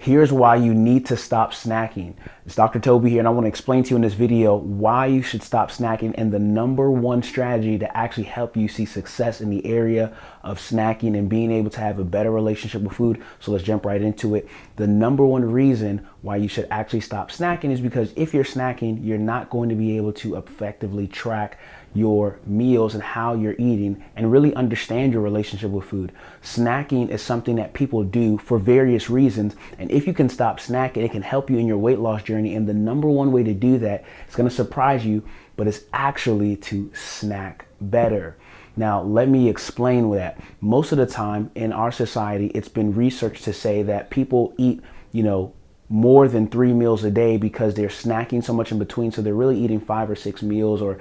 Here's why you need to stop snacking. It's Dr. Toby here, and I want to explain to you in this video why you should stop snacking and the number one strategy to actually help you see success in the area of snacking and being able to have a better relationship with food. So let's jump right into it. The number one reason why you should actually stop snacking is because if you're snacking, you're not going to be able to effectively track your meals and how you're eating and really understand your relationship with food. Snacking is something that people do for various reasons, and if you can stop snacking, it can help you in your weight loss journey. And the number one way to do that, it's going to surprise you, but it's actually to snack better. Now, let me explain that. Most of the time in our society, it's been researched to say that people eat, more than 3 meals a day because they're snacking so much in between. So they're really eating 5 or 6 meals or,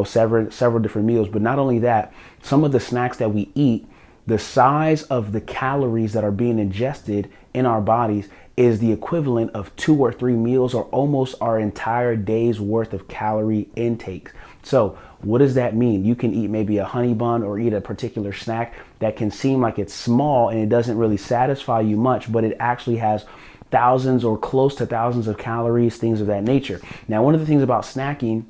several different meals. But not only that, some of the snacks that we eat, the size of the calories that are being ingested in our bodies is the equivalent of 2 or 3 meals or almost our entire day's worth of calorie intake. So what does that mean? You can eat maybe a honey bun or eat a particular snack that can seem like it's small and it doesn't really satisfy you much, but it actually has thousands or close to thousands of calories, things of that nature. Now, one of the things about snacking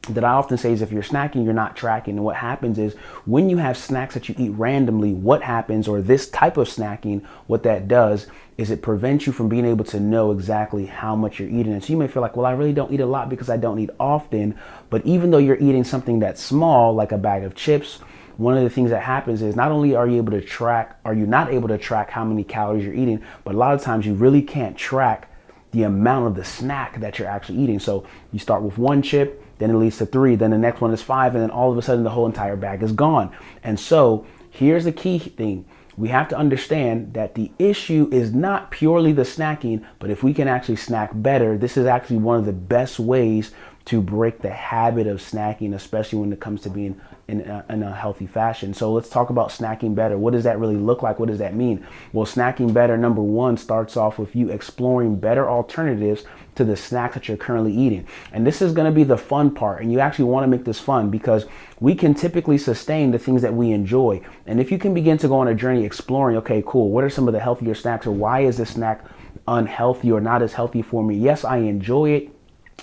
that I often say is if you're snacking, you're not tracking. And what happens is when you have snacks that you eat randomly, what happens, or this type of snacking, what that does is it prevents you from being able to know exactly how much you're eating. And so you may feel like, well, I really don't eat a lot because I don't eat often. But even though you're eating something that's small, like a bag of chips, one of the things that happens is not only are you not able to track how many calories you're eating, but a lot of times you really can't track the amount of the snack that you're actually eating. So you start with 1 chip, then it leads to 3, then the next one is 5, and then all of a sudden the whole entire bag is gone. And so here's the key thing. We have to understand that the issue is not purely the snacking, but if we can actually snack better, this is actually one of the best ways to break the habit of snacking, especially when it comes to being in a healthy fashion. So let's talk about snacking better. What does that really look like? What does that mean? Well, snacking better, number one, starts off with you exploring better alternatives to the snacks that you're currently eating. And this is going to be the fun part. And you actually want to make this fun because we can typically sustain the things that we enjoy. And if you can begin to go on a journey exploring, okay, cool, what are some of the healthier snacks, or why is this snack unhealthy or not as healthy for me? Yes, I enjoy it.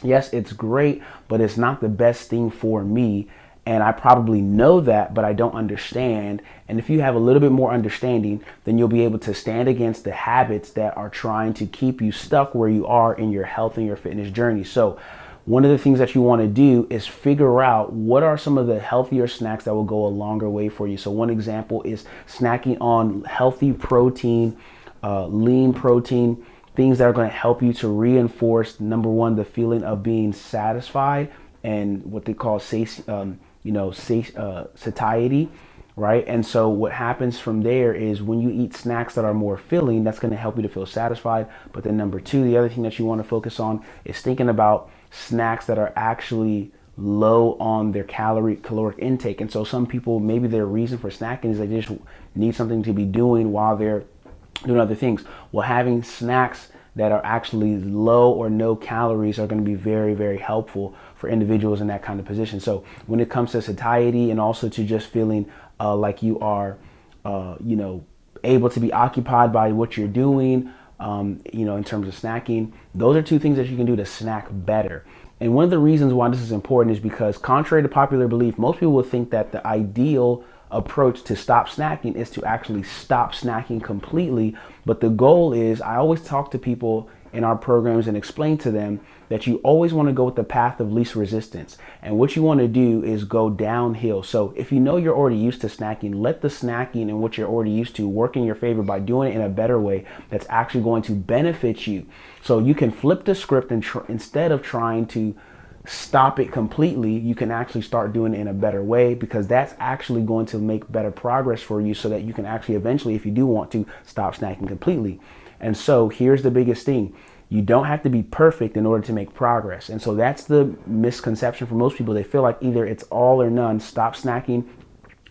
Yes, it's great, but it's not the best thing for me. And I probably know that, but I don't understand. And if you have a little bit more understanding, then you'll be able to stand against the habits that are trying to keep you stuck where you are in your health and your fitness journey. So one of the things that you want to do is figure out what are some of the healthier snacks that will go a longer way for you. So one example is snacking on healthy protein, lean protein, things that are going to help you to reinforce, number one, the feeling of being satisfied and what they call satiety, right? And so what happens from there is when you eat snacks that are more filling, that's going to help you to feel satisfied. But then number two, the other thing that you want to focus on is thinking about snacks that are actually low on their caloric intake. And so some people, maybe their reason for snacking is they just need something to be doing while they're doing other things. Well, having snacks that are actually low or no calories are going to be very, very helpful for individuals in that kind of position. So when it comes to satiety and also to just feeling like you are, able to be occupied by what you're doing, in terms of snacking, those are two things that you can do to snack better. And one of the reasons why this is important is because contrary to popular belief, most people will think that the ideal approach to stop snacking is to actually stop snacking completely. But the goal is, I always talk to people in our programs and explain to them that you always want to go with the path of least resistance. And what you want to do is go downhill. So if you know you're already used to snacking, let the snacking and what you're already used to work in your favor by doing it in a better way that's actually going to benefit you. So you can flip the script and instead of trying to stop it completely, you can actually start doing it in a better way, because that's actually going to make better progress for you so that you can actually eventually, if you do want to, stop snacking completely. And so here's the biggest thing. You don't have to be perfect in order to make progress. And so that's the misconception for most people. They feel like either it's all or none, stop snacking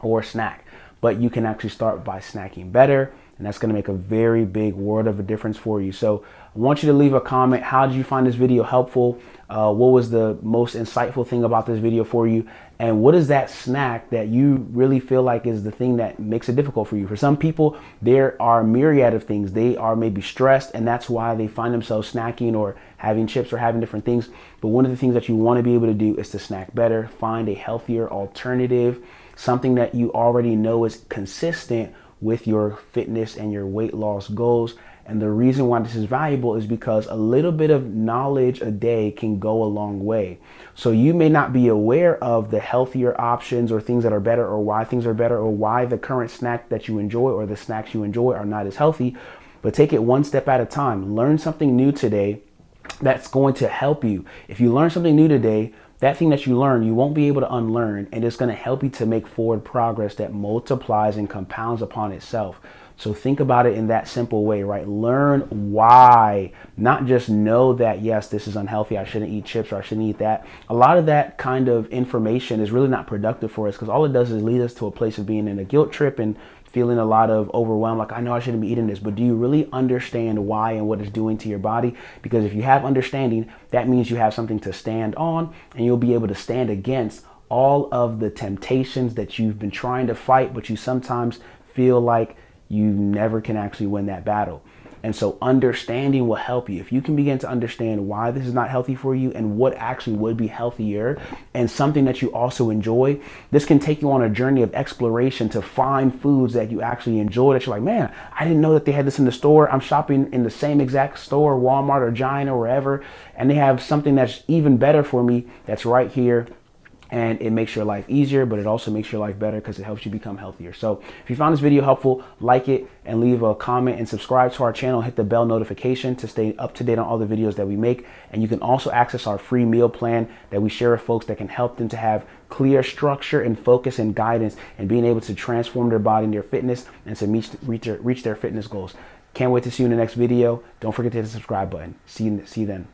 or snack. But you can actually start by snacking better and that's going to make a very big world of a difference for you. So I want you to leave a comment. How did you find this video helpful? What was the most insightful thing about this video for you? And what is that snack that you really feel like is the thing that makes it difficult for you? For some people, there are a myriad of things. They are maybe stressed, and that's why they find themselves snacking or having chips or having different things. But one of the things that you want to be able to do is to snack better, find a healthier alternative, something that you already know is consistent with your fitness and your weight loss goals. And the reason why this is valuable is because a little bit of knowledge a day can go a long way. So you may not be aware of the healthier options or things that are better, or why things are better, or why the current snack that you enjoy or the snacks you enjoy are not as healthy, but take it one step at a time. Learn something new today that's going to help you. If you learn something new today, that thing that you learn, you won't be able to unlearn, and it's going to help you to make forward progress that multiplies and compounds upon itself. So think about it in that simple way, right? Learn why, not just know that, yes, this is unhealthy, I shouldn't eat chips or I shouldn't eat that. A lot of that kind of information is really not productive for us, because all it does is lead us to a place of being in a guilt trip and feeling a lot of overwhelm, like, I know I shouldn't be eating this, but do you really understand why and what it's doing to your body? Because if you have understanding, that means you have something to stand on, and you'll be able to stand against all of the temptations that you've been trying to fight, but you sometimes feel like you never can actually win that battle. And so understanding will help you. If you can begin to understand why this is not healthy for you and what actually would be healthier and something that you also enjoy, this can take you on a journey of exploration to find foods that you actually enjoy, that you're like, man, I didn't know that they had this in the store. I'm shopping in the same exact store, Walmart or Giant or wherever, and they have something that's even better for me that's right here. And it makes your life easier, but it also makes your life better because it helps you become healthier. So if you found this video helpful, like it and leave a comment and subscribe to our channel. Hit the bell notification to stay up to date on all the videos that we make. And you can also access our free meal plan that we share with folks that can help them to have clear structure and focus and guidance and being able to transform their body and their fitness and to reach their fitness goals. Can't wait to see you in the next video. Don't forget to hit the subscribe button. See you then.